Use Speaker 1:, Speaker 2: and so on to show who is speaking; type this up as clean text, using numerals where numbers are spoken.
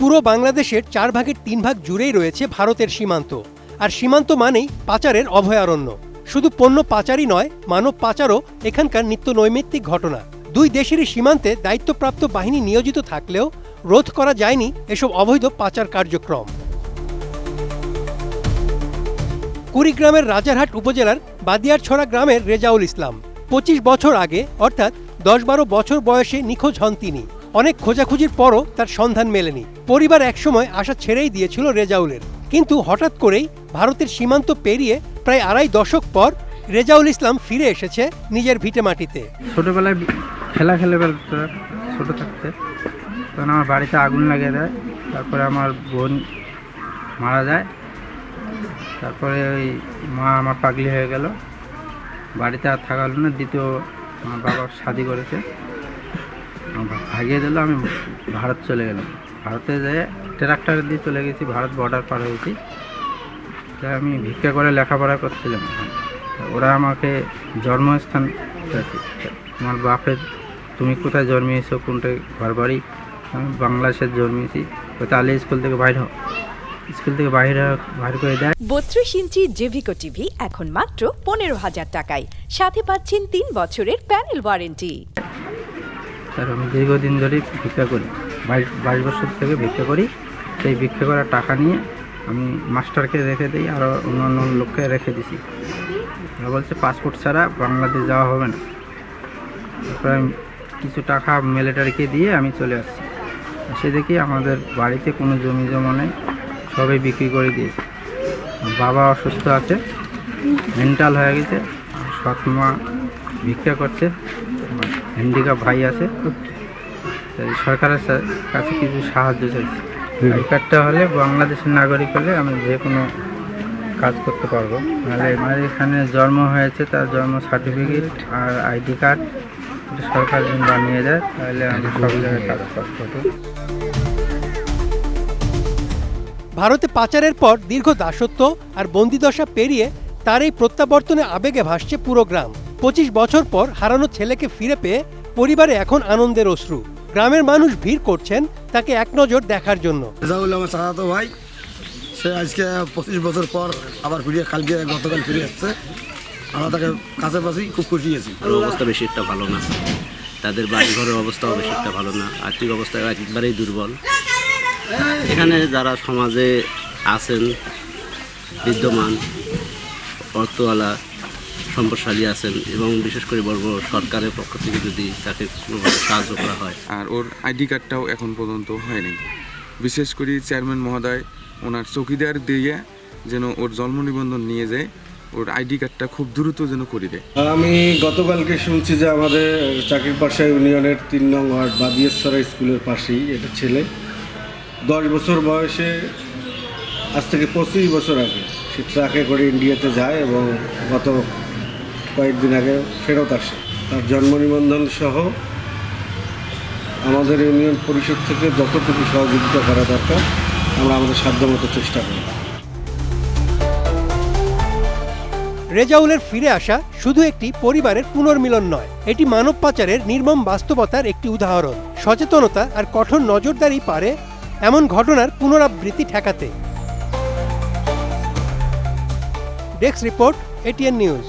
Speaker 1: পুরো বাংলাদেশের 4 ভাগের 3 ভাগ জুড়েই রয়েছে ভারতের সীমান্ত। আর সীমান্ত মানেই পাচারের অভয়ারণ্য। শুধু পণ্য পাচারই নয়, মানব পাচারও এখানকার নিত্য নৈমিত্তিক ঘটনা। দুই দেশেরই সীমান্তে দায়িত্বপ্রাপ্ত বাহিনী নিয়োজিত থাকলেও রোধ করা যায়নি এসব অবৈধ পাচার কার্যক্রম। কুড়িগ্রামের রাজারহাট উপজেলার বাদিয়ারছড়া গ্রামের রেজাউল ইসলাম 25 বছর আগে, অর্থাৎ 10-12 বছর বয়সে নিখোঁজ হন তিনি। অনেক খোঁজাখুঁজির পরও তার সন্ধান মেলেনি। পরিবার একসময় আশা ছেড়েই দিয়েছিল রেজাউলের, কিন্তু হঠাৎ করেই ভারতের সীমান্ত পেরিয়ে প্রায় 2.5 দশক পর রেজাউল ইসলাম ফিরে এসেছে নিজের ভিটেমাটিতে।
Speaker 2: ছোটবেলায় খেলা ছোট থাকতে তখন আমার বাড়িতে আগুন লাগিয়ে দেয়, তারপরে আমার বোন মারা যায়, তারপরে ওই মা আমার পাগলি হয়ে গেল, বাড়িতে আর থাকা হলো না। দ্বিতীয় আমার বাবা শাদি করেছে, ভাগিয়ে দিল, আমি ভারত চলে গেলাম। ভারতে যেয়ে ট্রাক্টর দিয়ে চলে গেছি, ভারত বর্ডার পার হয়েছি। আমি ভিক্ষা করে লেখাপড়া করছিলাম। ওরা আমাকে জন্মস্থান দিয়েছে, আমার বাপের তুমি কোথায় জন্মিয়েছো, কোনটা ঘর বাড়ি। আমি বাংলাদেশে জন্মিয়েছি। তাহলে স্কুল থেকে বাইরে করে দেয়।
Speaker 3: 32 ইঞ্চি জেভিকো টিভি এখন মাত্র 15,000 টাকায়, সাথে পাচ্ছেন 3 বছরের প্যানেল ওয়ারেন্টি।
Speaker 2: আর আমি দীর্ঘদিন ধরে ভিক্ষা করি, 22 বছর থেকে ভিক্ষা করি। সেই ভিক্ষা করার টাকা নিয়ে আমি মাস্টারকে রেখে দিই, আরও অন্য লোককে রেখে দিছি। ওরা বলছে পাসপোর্ট ছাড়া বাংলাদেশ যাওয়া হবে না। তারপরে আমি কিছু টাকা মিলিটারিকে দিয়ে আমি চলে আসছি। সে দেখি আমাদের বাড়িতে কোনো জমি জমা নেই, সবাই বিক্রি করে দিয়েছে। বাবা অসুস্থ আছে, মেন্টাল হয়ে গেছে, সৎ মা ভিক্ষা করছে, হ্যান্ডিক্যাপ ভাই আছে। সরকারের কাছে কিছু সাহায্য চাইছি। আই কার্ডটা হলে বাংলাদেশের নাগরিক হলে আমি যে কোনো কাজ করতে পারবো। নাহলে আমার এখানে জন্ম হয়েছে, তার জন্ম সার্টিফিকেট আর আইডি কার্ড সরকার যদি বানিয়ে দেয় তাহলে আমি সব জায়গায় কাজ করতে।
Speaker 1: ভারতে পাচারের পর দীর্ঘ দাসত্ব আর বন্দিদশা পেরিয়ে তার এই প্রত্যাবর্তনে আবেগে ভাসছে পুরো গ্রাম। 25 বছর পর হারানো ছেলেকে ফিরে পেয়ে পরিবারে এখন আনন্দের অশ্রু। গ্রামের মানুষ ভিড় করছেন তাকে এক নজর দেখার জন্য।
Speaker 4: রেজাউল আমার চাচাতো ভাই, সে আজকে 25 বছর পর আবার গতকাল ফিরে আসছে। আমরা তাকে কাছে পাচ্ছি, খুব খুশি আছি।
Speaker 5: অবস্থা বেশি একটা ভালো না, তাদের বাড়িঘরের অবস্থাও বেশি একটা ভালো না, আর্থিক অবস্থা একেবারেই দুর্বল। এখানে যারা সমাজে আছেন, বিদ্যমান অর্থওয়ালা সম্পদশালী আছেন, এবং বিশেষ করে বড় বড় সরকারের পক্ষ থেকে যদি তাকে কোনোভাবে সাহায্য করা হয়।
Speaker 6: আর ওর আইডি কার্ডটাও এখন পর্যন্ত হয়নি। বিশেষ করে চেয়ারম্যান মহোদয় ওনার চৌকিদার দিয়ে যেন ওর জন্ম নিবন্ধন নিয়ে যায়, ওর আইডি কার্ডটা খুব দ্রুত যেন করে দেয়।
Speaker 7: আমি গতকালকে শুনছি যে আমাদের চাকিরপাশা ইউনিয়নের 3 নং ওয়ার্ড বাদিয়ারছড়া স্কুলের পাশেই এটা ছেলে 10 বছর বয়সে, আজ থেকে 25 বছর আগে সে ট্রাকে করে ইন্ডিয়াতে যায় এবং গত কয়েকদিন আগে ফেরত আসে। তার জন্ম নিবন্ধন সহ আমাদের ইউনিয়ন পরিষদ থেকে যতটুকু সহযোগিতা করা দরকার আমরা আমাদের সাধ্যমতো চেষ্টা করি।
Speaker 1: রেজাউলের ফিরে আসা শুধু একটি পরিবারের পুনর্মিলন নয়, এটি মানব পাচারের নির্মম বাস্তবতার একটি উদাহরণ। সচেতনতা আর কঠোর নজরদারি পারে এমন ঘটনার পুনরাবৃত্তি ঠেকাতে। Desk report, ATN news.